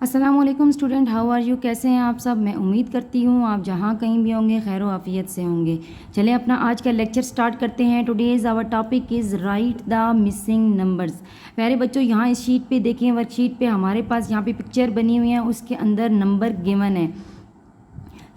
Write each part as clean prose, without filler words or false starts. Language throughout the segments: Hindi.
अस्सलाम वालेकुम स्टूडेंट, हाउ आर यू? कैसे हैं आप सब? मैं उम्मीद करती हूँ आप जहाँ कहीं भी होंगे खैर व आफियत से होंगे। चलिए अपना आज का लेक्चर स्टार्ट करते हैं। Today's our topic is write the missing numbers. प्यारे बच्चों, यहाँ इस शीट पे देखें, वर्कशीट पे हमारे पास यहाँ पे पिक्चर बनी हुई है, उसके अंदर नंबर गिवन है।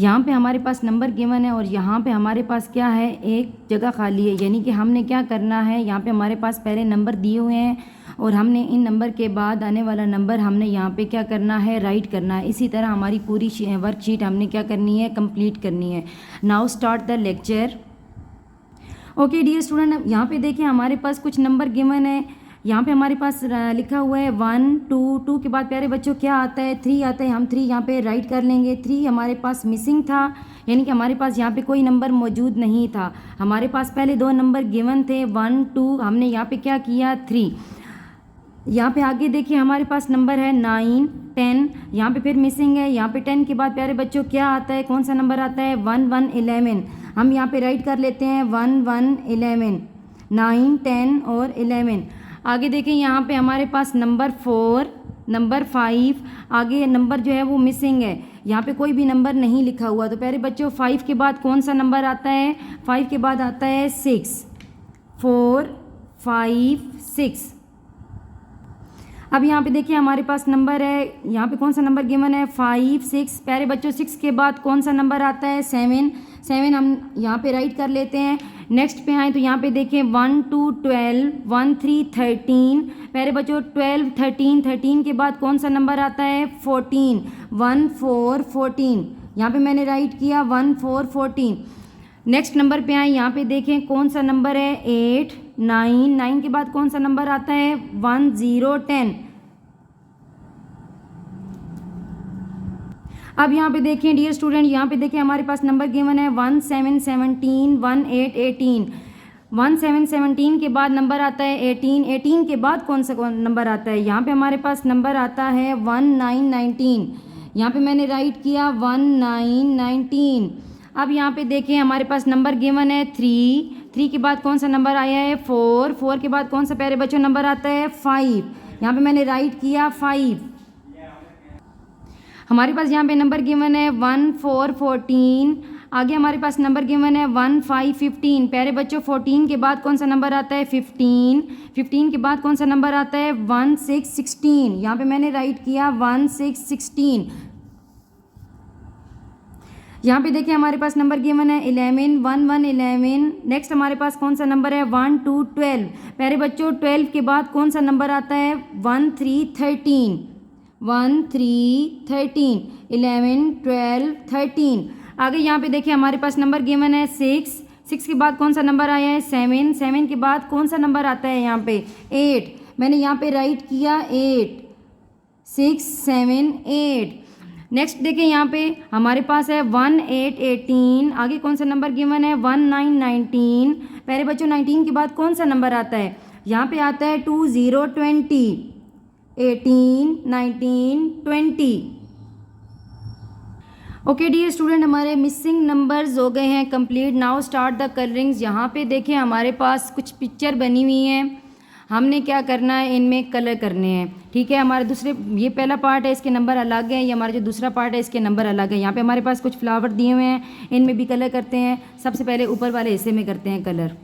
यहाँ पे हमारे पास नंबर गिवन है और यहाँ पे हमारे पास क्या है, एक जगह खाली है। यानी कि हमने क्या करना है, यहाँ पे हमारे पास पहले नंबर दिए हुए हैं और हमने इन नंबर के बाद आने वाला नंबर हमने यहाँ पे क्या करना है, राइट करना है। इसी तरह हमारी पूरी वर्कशीट हमने क्या करनी है, कंप्लीट करनी है। Now start the lecture. Okay dear student, यहाँ पे देखिए हमारे पास कुछ नंबर गिवन है। यहाँ पे हमारे पास लिखा हुआ है 1 2 2 के बाद प्यारे बच्चों क्या आता है, 3 आता है। हम 3 यहाँ पे राइट कर लेंगे। 3 हमारे पास मिसिंग था, यानी कि हमारे पास यहाँ पे कोई नंबर मौजूद नहीं था। हमारे पास पहले 2 नंबर गिवन थे 1 2, हमने यहाँ पे क्या किया 3। यहाँ पे आगे देखिए हमारे पास नंबर है 9 10, यहाँ पे फिर मिसिंग है। यहाँ पे 10 के बाद प्यारे बच्चों क्या आता है, कौन सा नंबर आता है, 1 1 11। हम यहाँ पे राइट कर लेते हैं 1 1 11, 9 10 और 11। आगे देखें यहाँ पे हमारे पास नंबर 4 नंबर 5, आगे नंबर जो है वो मिसिंग है। यहाँ पे कोई भी नंबर नहीं लिखा हुआ। तो प्यारे बच्चों 5 के बाद कौन सा नंबर आता है, 5 के बाद आता है 6, 4 5 6। अब यहाँ पे देखिए हमारे पास नंबर है, यहाँ पे कौन सा नंबर गिवन है, 5 6। प्यारे बच्चों 6 के बाद कौन सा नंबर आता है, 7 7। हम यहाँ पे राइट कर लेते हैं। नेक्स्ट पे आए तो यहाँ पे देखें 1 2 12, 1 3 13। प्यारे बच्चों 12 13, 13 के बाद कौन सा नंबर आता है, 14, 1 4 14। यहाँ पे मैंने राइट किया 1 4 14। नेक्स्ट नंबर पे आए, यहाँ पे देखें कौन सा नंबर है, 8 9 9 के बाद कौन सा नंबर आता है, 1 0 10। अब यहाँ पे देखें डियर स्टूडेंट, यहाँ पे देखें हमारे पास नंबर गिवन है 1 7 17, 1 8 18। 1 7 17 के बाद नंबर आता है 18, 18 के बाद कौन सा नंबर आता है, यहाँ पे हमारे पास नंबर आता है 1 9 19। यहाँ पे मैंने राइट किया 1 9 19। अब यहाँ पे देखें हमारे पास नंबर गिवन है 3, 3 के बाद कौन सा नंबर आया है, 4, 4 के बाद कौन सा प्यारे बच्चों नंबर आता है, 5। यहाँ पे मैंने राइट किया 5। हमारे पास यहाँ पे नंबर गिवन है 1 4 14। आगे हमारे पास नंबर गिवन है 1 5 15। प्यारे बच्चों 14 के बाद कौन सा नंबर आता है, 15। 15 के बाद कौन सा नंबर आता है, 1 6 16। यहाँ पे मैंने राइट किया 1 6 16। यहाँ पे देखिए हमारे पास नंबर गिवन है 11 1 1 11। नेक्स्ट हमारे पास कौन सा नंबर है, 1 2 12। प्यारे बच्चों 12 के बाद कौन सा नंबर आता है, 1 3 13, 1 3 13, 11 12 13। आगे यहाँ पे देखिए हमारे पास नंबर गिवन है 6, 6 के बाद कौन सा नंबर आया है, 7, 7 के बाद कौन सा नंबर आता है यहाँ पे, 8। मैंने यहाँ पे राइट किया 8, 6 7 8। नेक्स्ट देखें यहाँ पे हमारे पास है 1 8 18। आगे कौन सा नंबर गिवन है, 1 9 19। पहले बच्चों 19 के बाद कौन सा नंबर आता है, यहाँ पे आता है 2 0 20, 18 19 20। ओके डियर स्टूडेंट, हमारे मिसिंग नंबर्स हो गए हैं complete. Now start the colourings. यहाँ पे देखें हमारे पास कुछ पिक्चर बनी हुई हैं, हमने क्या करना है, इनमें कलर करने हैं। ठीक है, हमारे दूसरे, ये पहला पार्ट है, इसके नंबर अलग हैं। ये हमारा जो दूसरा पार्ट है, इसके नंबर अलग है। यहाँ पे हमारे पास कुछ फ्लावर दिए हुए हैं, इनमें भी कलर करते हैं। सबसे पहले ऊपर वाले हिस्से में करते हैं कलर।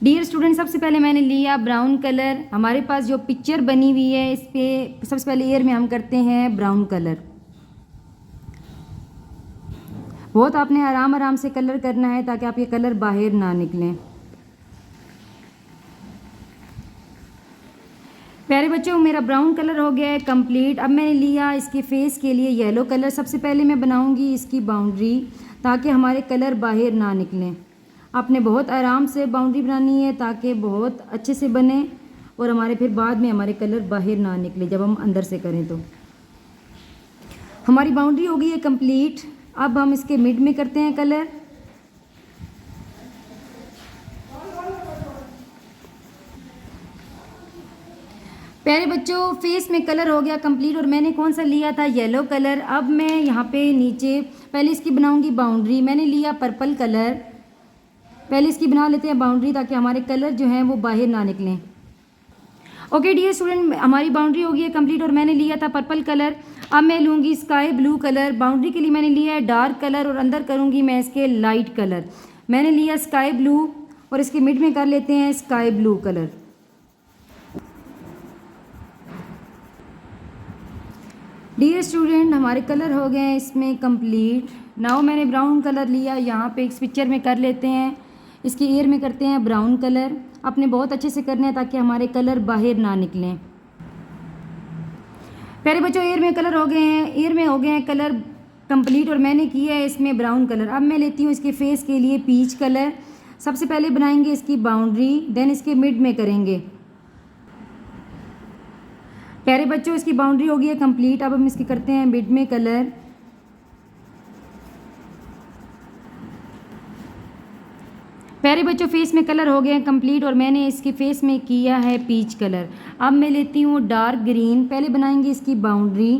डियर स्टूडेंट, सबसे पहले मैंने लिया ब्राउन कलर। हमारे पास जो पिक्चर बनी हुई है इस पर सबसे पहले एयर में हम करते हैं ब्राउन कलर। बहुत आपने आराम आराम से कलर करना है ताकि आपके कलर बाहर ना निकलें। प्यारे बच्चों मेरा ब्राउन कलर हो गया है कंप्लीट। अब मैंने लिया इसके फेस के लिए येलो कलर। सबसे पहले मैं बनाऊंगी इसकी बाउंड्री ताकि हमारे कलर बाहर ना निकलें। आपने बहुत आराम से बाउंड्री बनानी है ताकि बहुत अच्छे से बने और हमारे फिर बाद में हमारे कलर बाहर ना निकले जब हम अंदर से करें। तो हमारी बाउंड्री हो गई है कंप्लीट। अब हम इसके मिड में करते हैं कलर। प्यारे बच्चों फेस में कलर हो गया कंप्लीट और मैंने कौन सा लिया था, येलो कलर। अब मैं यहाँ पे नीचे पहले इसकी बनाऊंगी बाउंड्री। मैंने लिया पर्पल कलर। पहले इसकी बना लेते हैं बाउंड्री ताकि हमारे कलर जो हैं वो बाहर ना निकलें। ओके डियर स्टूडेंट, हमारी बाउंड्री हो गई है कंप्लीट और मैंने लिया था पर्पल कलर। अब मैं लूँगी स्काई ब्लू कलर। बाउंड्री के लिए मैंने लिया है डार्क कलर और अंदर करूँगी मैं इसके लाइट कलर। मैंने लिया स्काई ब्लू और इसके मिड में कर लेते हैं sky blue colour. Dear student, हमारे कलर हो गए हैं इसमें कंप्लीट। नाउ मैंने ब्राउन कलर लिया, यहाँ पे इस पिक्चर में कर लेते हैं, इसकी ईयर में करते हैं ब्राउन कलर। अपने बहुत अच्छे से करने हैं ताकि हमारे कलर बाहर ना निकलें। प्यारे बच्चों, ईयर में कलर हो गए हैं, ईयर में हो गए हैं कलर कंप्लीट और मैंने किया है इसमें ब्राउन कलर। अब मैं लेती हूँ इसके फेस के लिए पीच कलर। सबसे पहले बनाएंगे इसकी बाउंड्री, देन इसके मिड में करेंगे। प्यारे बच्चों, इसकी बाउंड्री हो गई है कंप्लीट। अब हम इसकी करते हैं मिड में कलर। प्यारे बच्चों, फेस में कलर हो गए हैं कंप्लीट और मैंने इसके फेस में किया है पीच कलर। अब मैं लेती हूँ डार्क ग्रीन। पहले बनाएंगे इसकी बाउंड्री।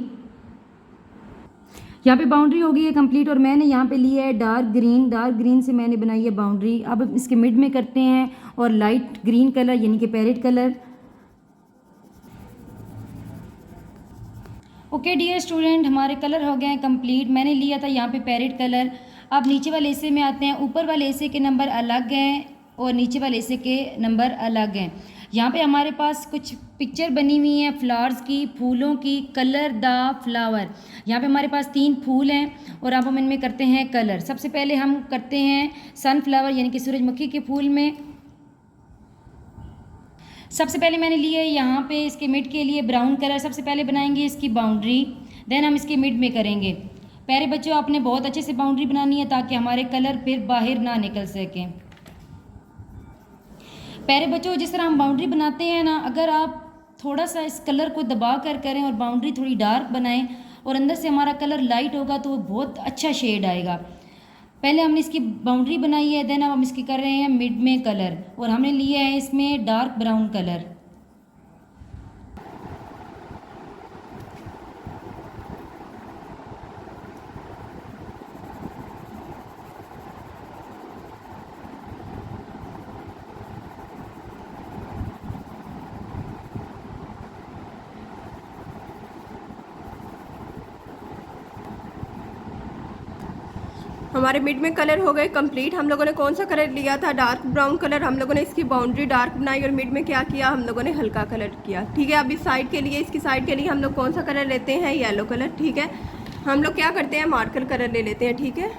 यहाँ पे बाउंड्री हो गई है कंप्लीट और मैंने यहाँ पे लिया है डार्क ग्रीन। डार्क ग्रीन से मैंने बनाई है बाउंड्री। अब इसके मिड में करते हैं और लाइट ग्रीन कलर यानी कि parrot colour. Okay dear student, हमारे कलर हो गए हैं कंप्लीट। मैंने लिया था यहाँ पे पैरेट कलर। अब नीचे वाले हिस्से में आते हैं। ऊपर वाले हिस्से के नंबर अलग हैं और नीचे वाले हिस्से के नंबर अलग हैं। यहाँ पे हमारे पास कुछ पिक्चर बनी हुई हैं फ्लावर्स की, फूलों की। कलर द फ्लावर, यहाँ पे हमारे पास 3 फूल हैं और अब हम इनमें करते हैं कलर। सबसे पहले हम करते हैं सनफ्लावर यानी कि सूरजमुखी के फूल में। सबसे पहले मैंने लिए यहाँ पे इसके मिड के लिए ब्राउन कलर। सबसे पहले बनाएंगे इसकी बाउंड्री, देन हम इसके मिड में करेंगे। प्यारे बच्चों, आपने बहुत अच्छे से बाउंड्री बनानी है ताकि हमारे कलर फिर बाहर ना निकल सकें। प्यारे बच्चों, जिस तरह हम बाउंड्री बनाते हैं ना, अगर आप थोड़ा सा इस कलर को दबा कर करें और बाउंड्री थोड़ी डार्क बनाएं और अंदर से हमारा कलर लाइट होगा तो वो बहुत अच्छा शेड आएगा। पहले हमने इसकी बाउंड्री बनाई है, देन अब हम इसकी कर रहे हैं मिड में कलर और हमने लिया है इसमें डार्क ब्राउन कलर। हमारे मिड में कलर हो गए कंप्लीट। हम लोगों ने कौन सा कलर लिया था? Dark brown colour. हम लोगों ने इसकी बाउंड्री डार्क बनाई और मिड में क्या किया? हम लोगों ने हल्का कलर किया। ठीक है, अब इस साइड के लिए, इसकी साइड के लिए हम लोग कौन सा कलर लेते हैं? Yellow colour. ठीक है, हम लोग क्या करते हैं? मार्कर कलर ले लेते हैं। ठीक है,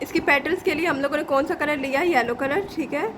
इसकी पेटल्स के लिए हम लोगों ने कौन सा कलर लिया? Yellow colour. ठीक है,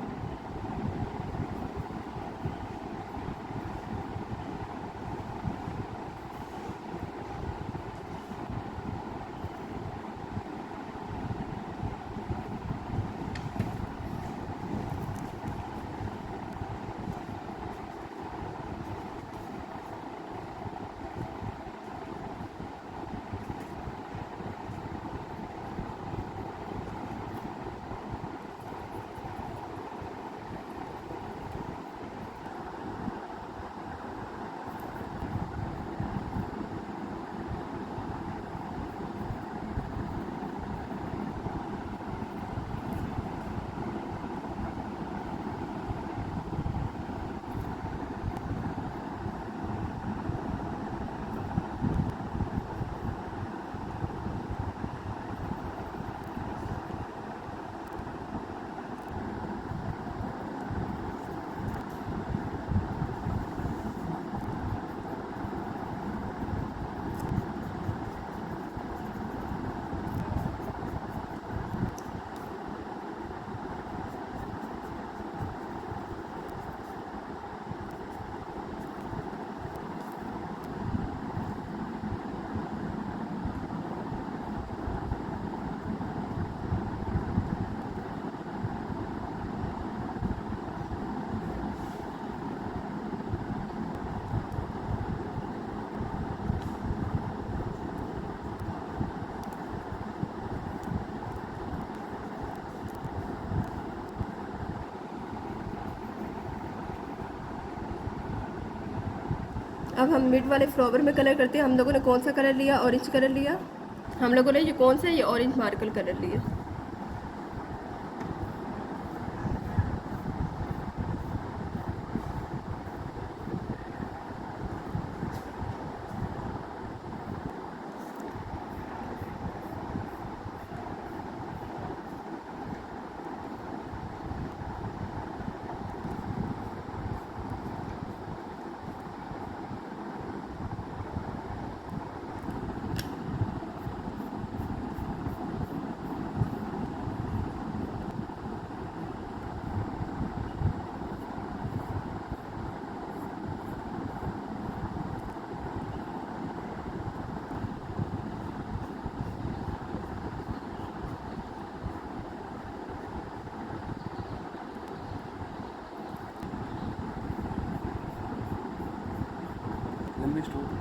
अब हम मिड वाले फ्लावर में कलर करते हैं। हम लोगों ने कौन सा कलर लिया? ऑरेंज कलर लिया। हम लोगों ने ये कौन सा? ये ऑरेंज मार्कर कलर लिया। में स्टॉप।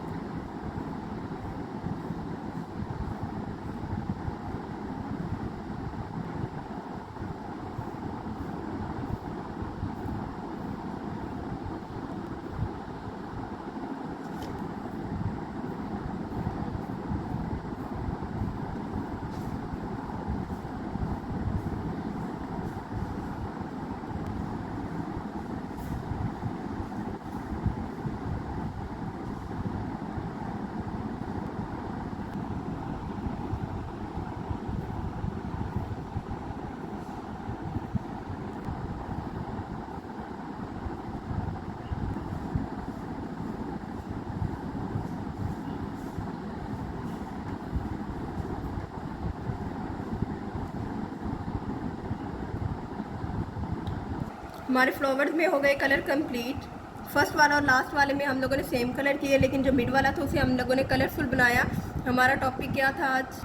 हमारे फ्लावर्स में हो गए कलर कंप्लीट। फर्स्ट वाला और लास्ट वाले में हम लोगों ने सेम कलर किए, लेकिन जो मिड वाला था उसे हम लोगों ने कलरफुल बनाया। हमारा टॉपिक क्या था आज?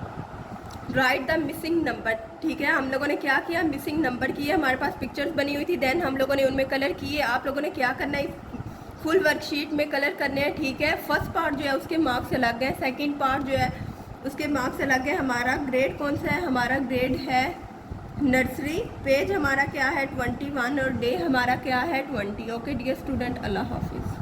Right the missing number. ठीक है, हम लोगों ने क्या किया? मिसिंग नंबर किए। हमारे पास पिक्चर्स बनी हुई थी, देन हम लोगों ने उनमें कलर किए। आप लोगों ने क्या करना है? फुल वर्कशीट में कलर करने हैं। ठीक है, फर्स्ट पार्ट जो है उसके मार्क्स अलग हैं, सेकेंड पार्ट जो है उसके मार्क्स अलग है। हमारा ग्रेड कौन सा है? हमारा ग्रेड है नर्सरी। पेज हमारा क्या है? 21 और डे हमारा क्या है? 20। ओके डियर स्टूडेंट, अल्लाह हाफिज़।